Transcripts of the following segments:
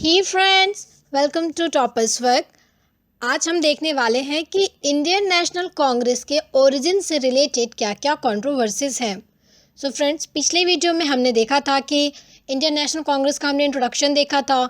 He friends, welcome to toppers work. आज हम देखने वाले हैं कि इंडियन नेशनल कांग्रेस के ओरिजिन से रिलेटेड क्या क्या कंट्रोवर्सीज हैं। सो फ्रेंड्स, पिछले वीडियो में हमने देखा था कि इंडियन नेशनल कांग्रेस का हमने इंट्रोडक्शन देखा था।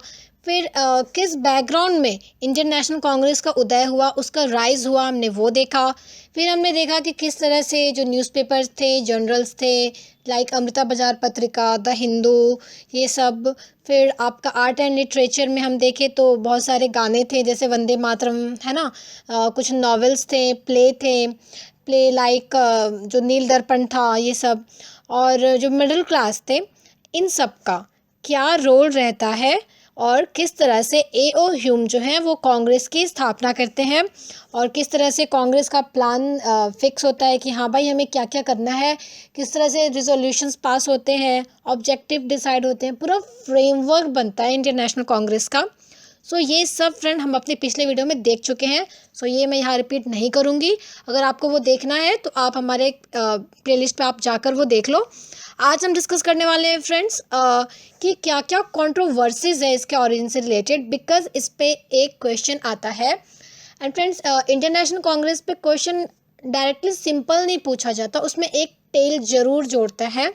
फिर किस बैकग्राउंड में इंडियन नेशनल कांग्रेस का उदय हुआ, उसका राइज हुआ, हमने वो देखा। फिर हमने देखा कि किस तरह से जो न्यूज़पेपर्स थे, जर्नल्स थे, लाइक अमृता बाजार पत्रिका, द हिंदू, ये सब। फिर आपका आर्ट एंड लिटरेचर में हम देखें तो बहुत सारे गाने थे, जैसे वंदे मातरम, है ना। कुछ नॉवेल्स थे, प्ले लाइक जो नील दर्पण था, ये सब। और जो मिडिल क्लास थे, इन सब का क्या रोल रहता है और किस तरह से ए.ओ. ह्यूम जो हैं वो कांग्रेस की स्थापना करते हैं और किस तरह से कांग्रेस का प्लान फिक्स होता है कि हाँ भाई हमें क्या क्या करना है, किस तरह से रिजोल्यूशंस पास होते हैं, ऑब्जेक्टिव डिसाइड होते हैं, पूरा फ्रेमवर्क बनता है इंडियन नेशनल कांग्रेस का। सो ये सब फ्रेंड हम अपने पिछले वीडियो में देख चुके हैं। सो ये मैं यहाँ रिपीट नहीं करूँगी। अगर आपको वो देखना है तो आप हमारे प्लेलिस्ट पे आप जाकर वो देख लो। आज हम डिस्कस करने वाले हैं फ्रेंड्स कि क्या क्या कंट्रोवर्सीज है इसके ओरिजिन से रिलेटेड, बिकॉज इस पे एक क्वेश्चन आता है। And friends, Indian national Congress पे क्वेश्चन डायरेक्टली सिंपल नहीं पूछा जाता, उसमें एक टेल जरूर जोड़ता है।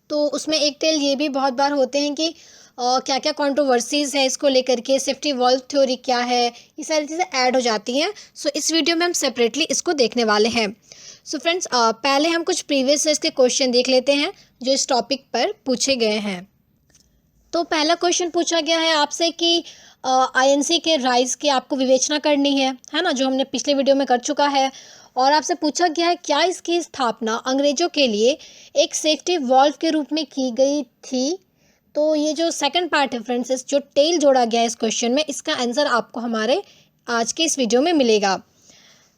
तो उसमें एक टेल ये भी बहुत बार होते हैं कि क्या क्या कंट्रोवर्सीज है इसको लेकर के, सेफ्टी वॉल्व थ्योरी क्या है, ये सारी चीज़ें ऐड हो जाती हैं। सो इस वीडियो में हम सेपरेटली इसको देखने वाले हैं। सो फ्रेंड्स, पहले हम कुछ प्रीवियस ईयर्स के क्वेश्चन देख लेते हैं जो इस टॉपिक पर पूछे गए हैं। तो पहला क्वेश्चन पूछा गया है आपसे कि आईएनसी के राइज की आपको विवेचना करनी है ना, जो हमने पिछले वीडियो में कर चुका है। और आपसे पूछा गया है क्या इसकी स्थापना अंग्रेजों के लिए एक सेफ्टी वॉल्व के रूप में की गई थी। तो ये जो सेकंड पार्ट है फ्रेंड्स, इस जो टेल जोड़ा गया है इस क्वेश्चन में, इसका आंसर आपको हमारे आज के इस वीडियो में मिलेगा।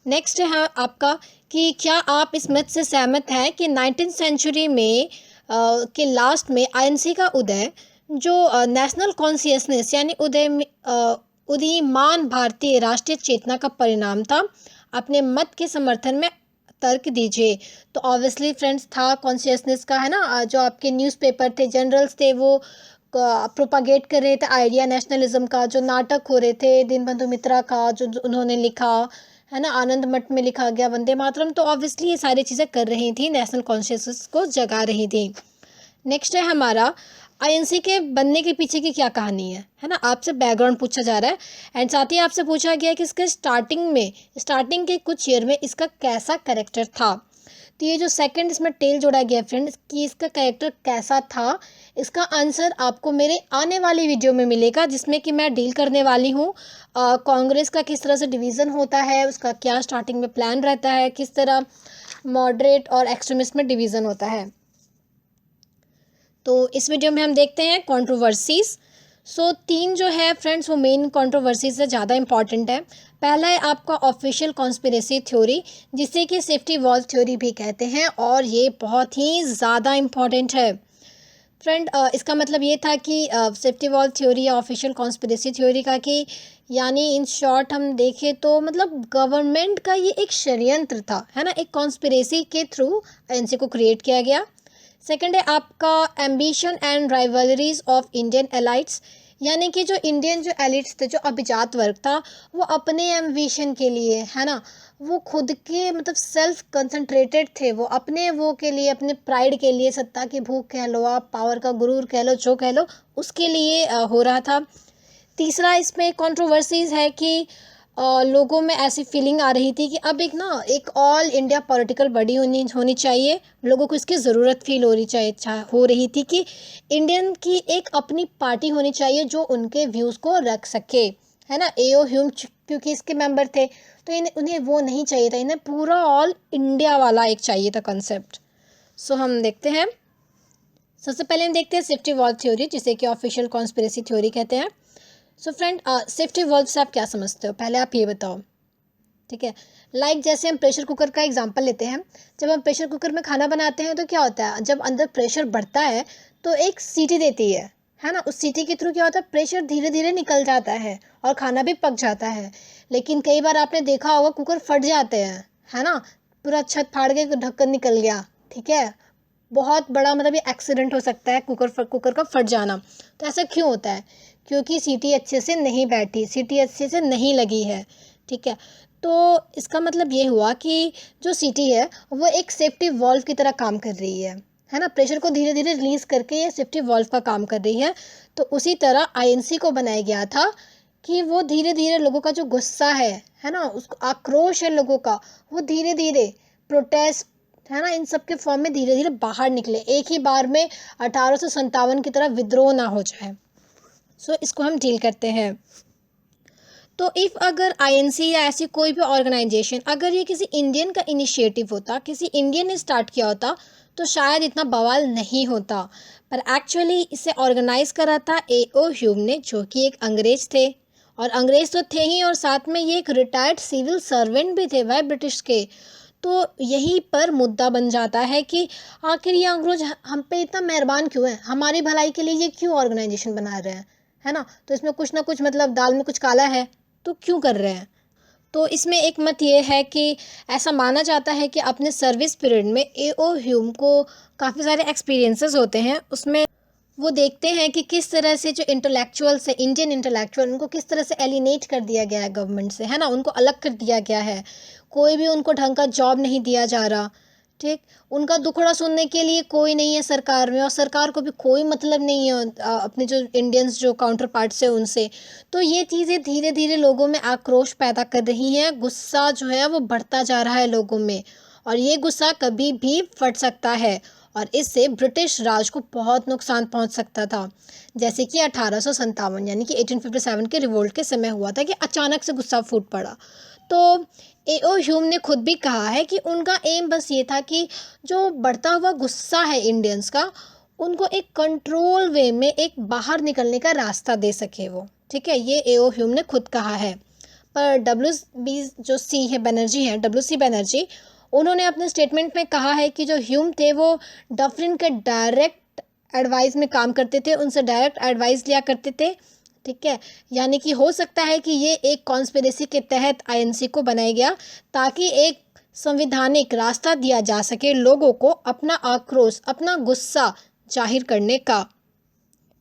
नेक्स्ट है आपका कि क्या आप इस मत से सहमत हैं कि 19th सेंचुरी में के लास्ट में आईएनसी का उदय जो नेशनल कॉन्शियसनेस यानी उदीयमान भारतीय राष्ट्रीय चेतना का परिणाम था। अपने मत के समर्थन में तर्क दीजिए। तो ऑब्वियसली फ्रेंड्स था कॉन्शियसनेस का, है ना। जो आपके न्यूज़पेपर थे, जनरल्स थे, वो प्रोपागेट कर रहे थे आइडिया नेशनलिज्म का। जो नाटक हो रहे थे दीनबंधु मित्रा का, जो उन्होंने लिखा, है ना, आनंद मठ में लिखा गया वंदे मातरम। तो ऑब्वियसली ये सारी चीज़ें कर रही थी, नेशनल कॉन्शियसनेस को जगा रही थी। नेक्स्ट है हमारा आईएनसी के बनने के पीछे की क्या कहानी है ना। आपसे बैकग्राउंड पूछा जा रहा है। एंड साथ ही आपसे पूछा गया है कि इसके स्टार्टिंग के कुछ ईयर में इसका कैसा कैरेक्टर था। तो ये जो सेकंड इसमें टेल जोड़ा गया फ्रेंड्स कि इसका कैरेक्टर कैसा था, इसका आंसर आपको मेरे आने वाली वीडियो में मिलेगा, जिसमें कि मैं डील करने वाली हूँ कांग्रेस का किस तरह से डिवीज़न होता है, उसका क्या स्टार्टिंग में प्लान रहता है, किस तरह मॉडरेट और एक्सट्रीमिस्ट में डिवीज़न होता है। तो इस वीडियो में हम देखते हैं कंट्रोवर्सीज। सो 3 जो है फ्रेंड्स वो मेन कंट्रोवर्सीज से ज़्यादा इंपॉर्टेंट है। पहला है आपका ऑफिशियल कॉन्स्पिरेसी थ्योरी, जिसे कि सेफ्टी वॉल्व थ्योरी भी कहते हैं, और ये बहुत ही ज़्यादा इम्पॉर्टेंट है फ्रेंड। इसका मतलब ये था कि सेफ्टी वॉल्व थ्योरी या ऑफिशियल कॉन्स्पिरेसी थ्योरी का कि यानी इन शॉर्ट हम देखें तो मतलब गवर्नमेंट का ये एक षड्यंत्र था, है ना। एक कॉन्स्पिरेसी के थ्रू एनसी को क्रिएट किया गया। सेकंड है आपका ambition and rivalries of Indian elites, यानी कि जो इंडियन जो एलिट्स थे, जो अभिजात वर्ग था, वो अपने एम्बिशन के लिए, है ना, वो खुद के मतलब सेल्फ कंसंट्रेटेड थे। वो अपने वो के लिए, अपने प्राइड के लिए, सत्ता की भूख कह लो आप, पावर का गुरूर कह लो, जो कह लो, उसके लिए हो रहा था। तीसरा इसमें कंट्रोवर्सीज है कि लोगों में ऐसी फीलिंग आ रही थी कि अब एक ऑल इंडिया पॉलिटिकल बॉडी होनी चाहिए। लोगों को इसकी ज़रूरत फील हो रही थी कि इंडियन की एक अपनी पार्टी होनी चाहिए जो उनके व्यूज़ को रख सके, है ना। ए.ओ. ह्यूम क्योंकि इसके मेंबर थे, तो उन्हें वो नहीं चाहिए था, इन्हें पूरा ऑल इंडिया वाला एक चाहिए था कंसेप्ट। सो हम देखते हैं। सबसे पहले हम देखते हैं सेफ्टी वॉल्व थ्योरी, जिसे कि ऑफिशियल कॉन्स्पिरेसी थ्योरी कहते हैं। सो फ्रेंड, सेफ्टी वॉल्व से आप क्या समझते हो, पहले आप ये बताओ, ठीक है। लाइक जैसे हम प्रेशर कुकर का एग्जांपल लेते हैं। जब हम प्रेशर कुकर में खाना बनाते हैं तो क्या होता है, जब अंदर प्रेशर बढ़ता है तो एक सीटी देती है ना। उस सीटी के थ्रू क्या होता है, प्रेशर धीरे धीरे निकल जाता है और खाना भी पक जाता है। लेकिन कई बार आपने देखा होगा कुकर फट जाते हैं, है ना, पूरा छत फाड़ के ढक्कन निकल गया, ठीक है, बहुत बड़ा मतलब ये एक्सीडेंट हो सकता है, कुकर का फट जाना। तो ऐसा क्यों होता है? क्योंकि सीटी अच्छे से नहीं बैठी, सीटी अच्छे से नहीं लगी है, ठीक है। तो इसका मतलब ये हुआ कि जो सीटी है वो एक सेफ्टी वॉल्व की तरह काम कर रही है ना, प्रेशर को धीरे धीरे रिलीज करके ये सेफ्टी वॉल्व का काम कर रही है। तो उसी तरह आईएनसी को बनाया गया था कि वो धीरे धीरे लोगों का जो गुस्सा है ना, उसको आक्रोश है लोगों का, वो धीरे धीरे प्रोटेस्ट है ना, इन सब के फॉर्म में धीरे धीरे बाहर निकले, एक ही बार में 1857 की तरह विद्रोह ना हो जाए। सो इसको हम डील करते हैं। तो इफ़ अगर आईएनसी या ऐसी कोई भी ऑर्गेनाइजेशन, अगर ये किसी इंडियन का इनिशिएटिव होता, किसी इंडियन ने स्टार्ट किया होता, तो शायद इतना बवाल नहीं होता। पर एक्चुअली इसे ऑर्गेनाइज करा था एओ ह्यूम ने, जो कि एक अंग्रेज थे। और अंग्रेज तो थे ही, और साथ में ये एक रिटायर्ड सिविल सर्वेंट भी थे वह ब्रिटिश के। तो यहीं पर मुद्दा बन जाता है कि आखिर ये अंग्रेज हम पे इतना मेहरबान क्यों है, हमारी भलाई के लिए ये क्यों ऑर्गेनाइजेशन बना रहे हैं, है ना। तो इसमें कुछ ना कुछ मतलब दाल में कुछ काला है, तो क्यों कर रहे हैं? तो इसमें एक मत ये है कि ऐसा माना जाता है कि अपने सर्विस पीरियड में एओ ह्यूम को काफ़ी सारे एक्सपीरियंसेस होते हैं। उसमें वो देखते हैं कि किस तरह से जो इंटेलेक्चुअल्स है, इंडियन इंटेलेक्चुअल, उनको किस तरह से एलिनेट कर दिया गया है गवर्नमेंट से, है ना, उनको अलग कर दिया गया है। कोई भी उनको ढंग का जॉब नहीं दिया जा रहा, ठीक। उनका दुखड़ा सुनने के लिए कोई नहीं है सरकार में, और सरकार को भी कोई मतलब नहीं है अपने जो इंडियंस जो काउंटर पार्ट्स है उनसे। तो ये चीज़ें धीरे धीरे लोगों में आक्रोश पैदा कर रही हैं, गुस्सा जो है वो बढ़ता जा रहा है लोगों में, और ये गुस्सा कभी भी फट सकता है, और इससे ब्रिटिश राज को बहुत नुकसान पहुंच सकता था। जैसे कि 1857 यानी कि 1857 के रिवोल्ट के समय हुआ था कि अचानक से गुस्सा फूट पड़ा। तो एओ ह्यूम ने खुद भी कहा है कि उनका एम बस ये था कि जो बढ़ता हुआ गुस्सा है इंडियंस का, उनको एक कंट्रोल वे में एक बाहर निकलने का रास्ता दे सके वो, ठीक है। ये एओ ह्यूम ने खुद कहा है। पर डब्ल्यू सी बनर्जी, उन्होंने अपने स्टेटमेंट में कहा है कि जो ह्यूम थे वो डफरिन के डायरेक्ट एडवाइस में काम करते थे, उनसे डायरेक्ट एडवाइस लिया करते थे, ठीक है। यानी कि हो सकता है कि ये एक कॉन्स्पिरेसी के तहत आईएनसी को बनाया गया, ताकि एक संविधानिक रास्ता दिया जा सके लोगों को अपना आक्रोश, अपना गुस्सा जाहिर करने का।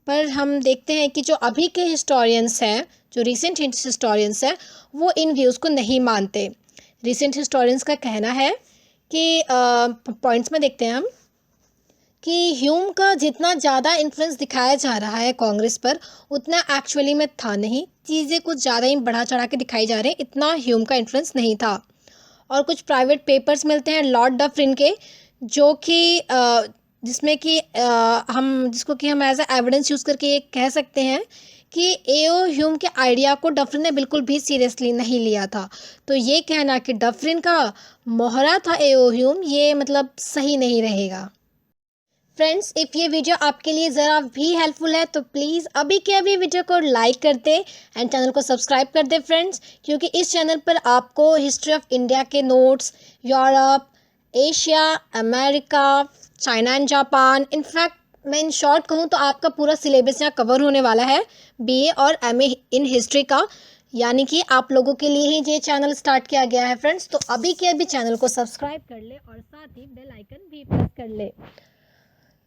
पर हम देखते हैं कि जो अभी के हिस्टोरियंस हैं, जो रीसेंट हिस्टोरियंस हैं, वो इन व्यूज़ को नहीं मानते। रीसेंट हिस्टोरियंस का कहना है कि पॉइंट्स में देखते हैं हम कि ह्यूम का जितना ज़्यादा इन्फ्लुएंस दिखाया जा रहा है कांग्रेस पर, उतना एक्चुअली में था नहीं। चीज़ें कुछ ज़्यादा ही बढ़ा चढ़ा के दिखाई जा रहे हैं, इतना ह्यूम का इन्फ्लुएंस नहीं था। और कुछ प्राइवेट पेपर्स मिलते हैं लॉर्ड डफरिन के, जो कि जिसमें कि हम जिसको कि हम एज ए एविडेंस यूज़ करके ये कह सकते हैं कि एओ ह्यूम के आइडिया को डफरिन ने बिल्कुल भी सीरियसली नहीं लिया था। तो ये कहना कि डफरिन का मोहरा था एओ ह्यूम, ये मतलब सही नहीं रहेगा। फ्रेंड्स, इफ़ ये वीडियो आपके लिए ज़रा भी हेल्पफुल है तो प्लीज़ अभी के अभी वीडियो को लाइक कर दे एंड चैनल को सब्सक्राइब कर दे फ्रेंड्स, क्योंकि इस चैनल पर आपको हिस्ट्री ऑफ इंडिया के notes, Europe, Asia, America, China and Japan, in fact मैं इन शॉर्ट कहूँ तो आपका पूरा सिलेबस यहाँ कवर होने वाला है बीए और एमए इन हिस्ट्री का। यानी कि आप लोगों के लिए ही ये चैनल स्टार्ट किया गया है फ्रेंड्स। तो अभी के अभी चैनल को सब्सक्राइब कर ले और साथ ही बेल आइकन भी प्रेस कर ले।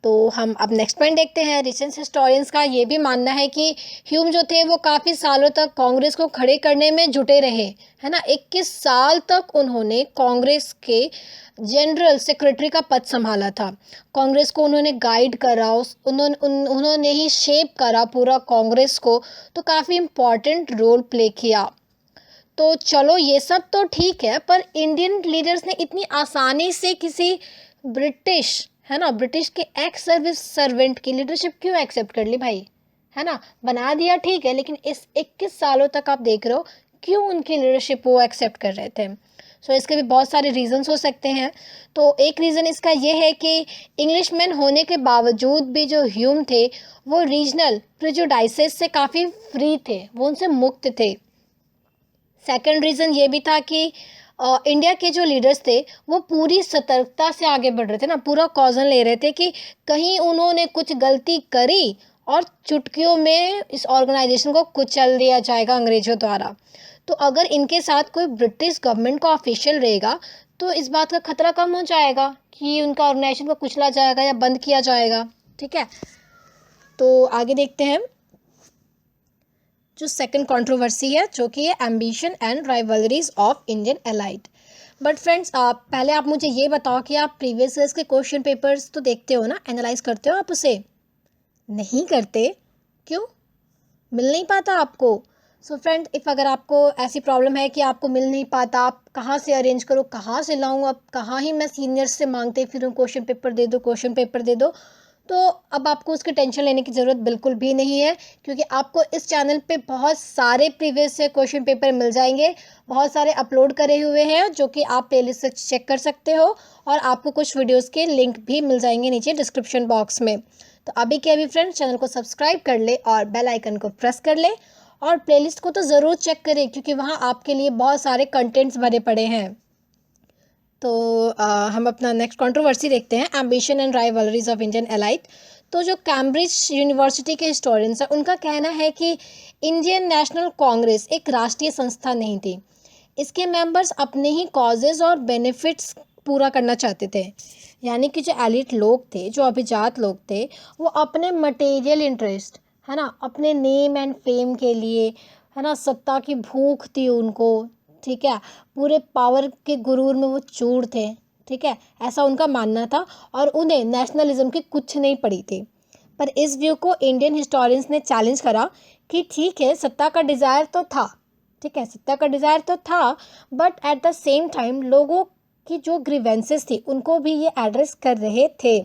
तो हम अब नेक्स्ट पॉइंट देखते हैं। रिसेंट हिस्टोरियंस का ये भी मानना है कि ह्यूम जो थे वो काफ़ी सालों तक कांग्रेस को खड़े करने में जुटे रहे, है ना। 21 साल तक उन्होंने कांग्रेस के जनरल सेक्रेटरी का पद संभाला था। कांग्रेस को उन्होंने गाइड करा, उन्होंने ही शेप करा पूरा कांग्रेस को, तो काफ़ी इम्पॉर्टेंट रोल प्ले किया। तो चलो ये सब तो ठीक है, पर इंडियन लीडर्स ने इतनी आसानी से किसी ब्रिटिश, है ना, ब्रिटिश के एक्स सर्विस सर्वेंट की लीडरशिप क्यों एक्सेप्ट कर ली भाई, है ना। बना दिया ठीक है, लेकिन इस 21 सालों तक आप देख रहे हो क्यों उनकी लीडरशिप वो एक्सेप्ट कर रहे थे। सो इसके भी बहुत सारे रीजंस हो सकते हैं। तो एक रीज़न इसका ये है कि इंग्लिशमैन होने के बावजूद भी जो ह्यूम थे वो रीजनल प्रेजुडाइसेस से काफ़ी फ्री थे, वो उनसे मुक्त थे। सेकंड रीज़न ये भी था कि इंडिया के जो लीडर्स थे वो पूरी सतर्कता से आगे बढ़ रहे थे ना, पूरा कॉजन ले रहे थे कि कहीं उन्होंने कुछ गलती करी और चुटकियों में इस ऑर्गेनाइजेशन को कुचल दिया जाएगा अंग्रेजों द्वारा। तो अगर इनके साथ कोई ब्रिटिश गवर्नमेंट का ऑफिशियल रहेगा तो इस बात का खतरा कम हो जाएगा कि उनका ऑर्गेनाइजेशन को कुचला जाएगा या बंद किया जाएगा। ठीक है, तो आगे देखते हैं जो सेकंड कंट्रोवर्सी है, जो कि है ambition and rivalries of Indian elite. But friends, पहले आप मुझे ये बताओ कि आप प्रीवियस ईयर्स के क्वेश्चन पेपर्स तो देखते हो ना, एनालाइज करते हो आप उसे? नहीं करते? क्यों? मिल नहीं पाता आपको? सो फ्रेंड, इफ़ अगर आपको ऐसी प्रॉब्लम है कि आपको मिल नहीं पाता, आप कहाँ से अरेंज करो, कहाँ से लाऊं, अब कहाँ ही मैं सीनियर्स से मांगते फिरूं क्वेश्चन पेपर दे दो, क्वेश्चन पेपर दे दो, तो अब आपको उसकी टेंशन लेने की ज़रूरत बिल्कुल भी नहीं है, क्योंकि आपको इस चैनल पे बहुत सारे प्रीवियस से क्वेश्चन पेपर मिल जाएंगे। बहुत सारे अपलोड करे हुए हैं जो कि आप प्लेलिस्ट से चेक कर सकते हो, और आपको कुछ वीडियोज़ के लिंक भी मिल जाएंगे नीचे डिस्क्रिप्शन बॉक्स में। तो अभी के अभी फ्रेंड्स, चैनल को सब्सक्राइब कर ले और बेल आइकन को प्रेस कर ले, और प्लेलिस्ट को तो ज़रूर चेक करें, क्योंकि वहाँ आपके लिए बहुत सारे कंटेंट्स भरे पड़े हैं। तो हम अपना नेक्स्ट कंट्रोवर्सी देखते हैं, ambition and rivalries of Indian elite. तो जो कैम्ब्रिज यूनिवर्सिटी के हिस्टोरियंस हैं, उनका कहना है कि इंडियन नेशनल कांग्रेस एक राष्ट्रीय संस्था नहीं थी। इसके मेंबर्स अपने ही कॉजेज़ और बेनिफिट्स पूरा करना चाहते थे। यानी कि जो एलिट लोग थे, जो अभिजात लोग थे, वो अपने मटेरियल इंटरेस्ट, है ना, अपने नेम एंड फेम के लिए, है ना, सत्ता की भूख थी उनको। ठीक है, पूरे पावर के गुरूर में वो चूर थे। ठीक है, ऐसा उनका मानना था, और उन्हें नेशनलिज्म की कुछ नहीं पड़ी थी। पर इस व्यू को इंडियन हिस्टोरियंस ने चैलेंज करा कि ठीक है, सत्ता का डिज़ायर तो था, ठीक है, सत्ता का डिज़ायर तो था, but at the same time लोगों की जो ग्रीवेंसेस थी उनको भी ये एड्रेस कर रहे थे।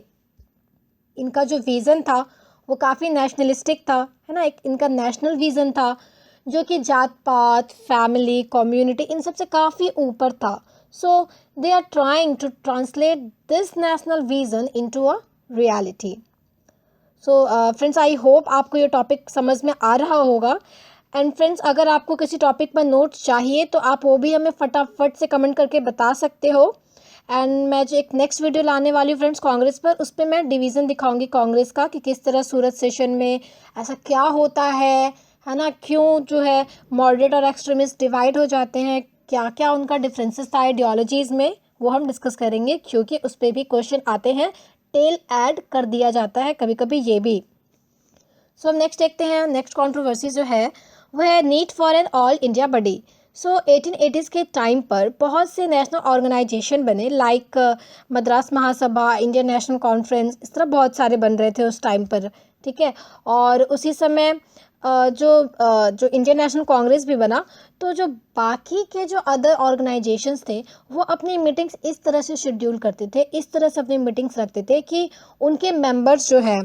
इनका जो विज़न था वो काफ़ी नेशनलिस्टिक था, है ना, एक इनका नेशनल विज़न था, जो कि जात पात, फैमिली, कम्युनिटी, इन सब से काफ़ी ऊपर था। So they are trying to translate this national vision into a reality. So friends, I hope आपको ये टॉपिक समझ में आ रहा होगा। एंड फ्रेंड्स, अगर आपको किसी टॉपिक पर नोट्स चाहिए तो आप वो भी हमें फटाफट से कमेंट करके बता सकते हो। एंड मैं जो एक नेक्स्ट वीडियो लाने वाली हूँ फ्रेंड्स कांग्रेस पर, उस पर मैं डिवीज़न दिखाऊंगी कांग्रेस का, कि किस तरह सूरत सेशन में ऐसा क्या होता है ना, क्यों जो है मॉडरेट और एक्सट्रीमिस्ट डिवाइड हो जाते हैं, क्या क्या उनका डिफरेंसेस था आइडियोलॉजीज़ में, वो हम डिस्कस करेंगे, क्योंकि उस पर भी क्वेश्चन आते हैं, टेल ऐड कर दिया जाता है कभी कभी ये भी। सो हम नेक्स्ट देखते हैं, नेक्स्ट कंट्रोवर्सी जो है वह है need for an all India body. So 1880s के टाइम पर बहुत से नेशनल ऑर्गेनाइजेशन बने, like Madras Mahasabha, Indian national conference, इस तरह बहुत सारे बन रहे थे उस टाइम पर। ठीक है, और उसी समय जो इंडियन नेशनल कांग्रेस भी बना, तो जो बाकी के जो अदर ऑर्गेनाइजेशंस थे वो अपनी मीटिंग्स इस तरह से शेड्यूल करते थे, इस तरह से अपनी मीटिंग्स रखते थे कि उनके मेंबर्स जो है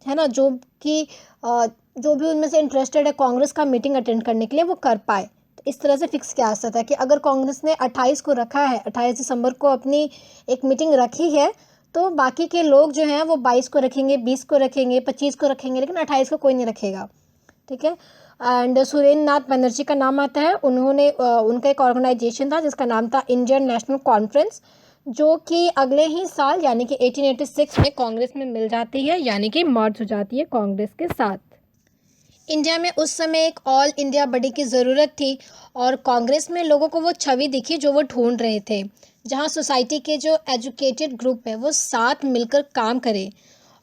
ना, जो कि जो भी उनमें से इंटरेस्टेड है कांग्रेस का मीटिंग अटेंड करने के लिए, वो कर पाए। तो इस तरह से फिक्स किया जाता था कि अगर कांग्रेस ने 28 को रखा है, 28 दिसंबर को अपनी एक मीटिंग रखी है, तो बाकी के लोग जो हैं वो 22 को रखेंगे, 20 को रखेंगे, 25 को रखेंगे, लेकिन 28 को कोई नहीं रखेगा। ठीक है, एंड सुरेंद्र नाथ बनर्जी का नाम आता है, उन्होंने उनका एक ऑर्गेनाइजेशन था जिसका नाम था इंडियन नेशनल कॉन्फ्रेंस, जो कि अगले ही साल यानी कि 1886 में कांग्रेस में मिल जाती है, यानी कि मर्ज हो जाती है कांग्रेस के साथ। इंडिया में उस समय एक ऑल इंडिया बॉडी की ज़रूरत थी, और कांग्रेस में लोगों को वो छवि दिखी जो वो ढूंढ रहे थे, जहां सोसाइटी के जो एजुकेटेड ग्रुप है वो साथ मिलकर काम करे।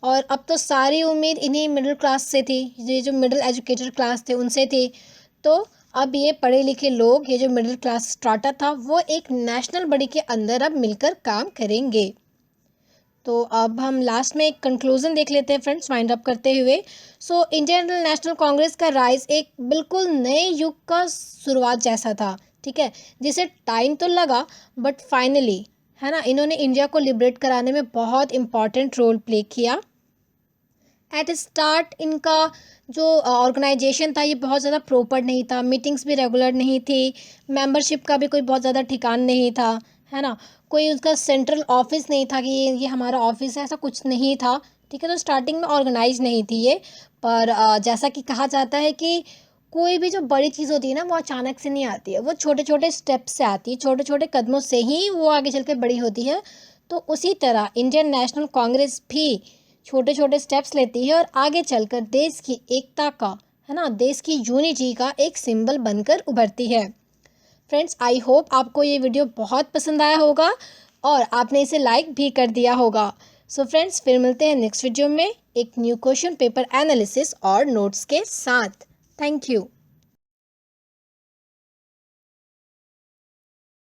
और अब तो सारी उम्मीद इन्हीं मिडिल क्लास से थी, ये जो मिडिल एजुकेटेड क्लास थे उनसे थी। तो अब ये पढ़े लिखे लोग, ये जो मिडिल क्लास स्ट्राटा था, वो एक नेशनल बॉडी के अंदर अब मिलकर काम करेंगे। तो अब हम लास्ट में एक कंक्लूजन देख लेते हैं फ्रेंड्स, वाइंड अप करते हुए। सो इंडियन नेशनल कांग्रेस का राइज एक बिल्कुल नए युग का शुरुआत जैसा था। ठीक है, जिसे टाइम तो लगा, बट फाइनली, है ना, इन्होंने इंडिया को लिबरेट कराने में बहुत इंपॉर्टेंट रोल प्ले किया। एट स्टार्ट इनका जो ऑर्गेनाइजेशन था ये बहुत ज़्यादा प्रॉपर नहीं था, मीटिंग्स भी रेगुलर नहीं थी, मेंबरशिप का भी कोई बहुत ज़्यादा ठिकान नहीं था, है ना, कोई उसका सेंट्रल ऑफिस नहीं था कि ये हमारा ऑफिस है, ऐसा कुछ नहीं था। ठीक है, तो स्टार्टिंग में ऑर्गेनाइज नहीं थी ये। पर जैसा कि कहा जाता है कि कोई भी जो बड़ी चीज़ होती है ना, वो अचानक से नहीं आती है, वो छोटे छोटे स्टेप्स से आती है, छोटे छोटे कदमों से ही वो आगे चल के बड़ी होती है। तो उसी तरह इंडियन नेशनल कांग्रेस भी छोटे छोटे स्टेप्स लेती है, और आगे चलकर देश की एकता का, है ना, देश की यूनिटी का एक सिंबल बनकर उभरती है। फ्रेंड्स, आई होप आपको ये वीडियो बहुत पसंद आया होगा और आपने इसे लाइक भी कर दिया होगा। सो फ्रेंड्स, फिर मिलते हैं नेक्स्ट वीडियो में एक न्यू क्वेश्चन पेपर एनालिसिस और नोट्स के साथ। Thank you.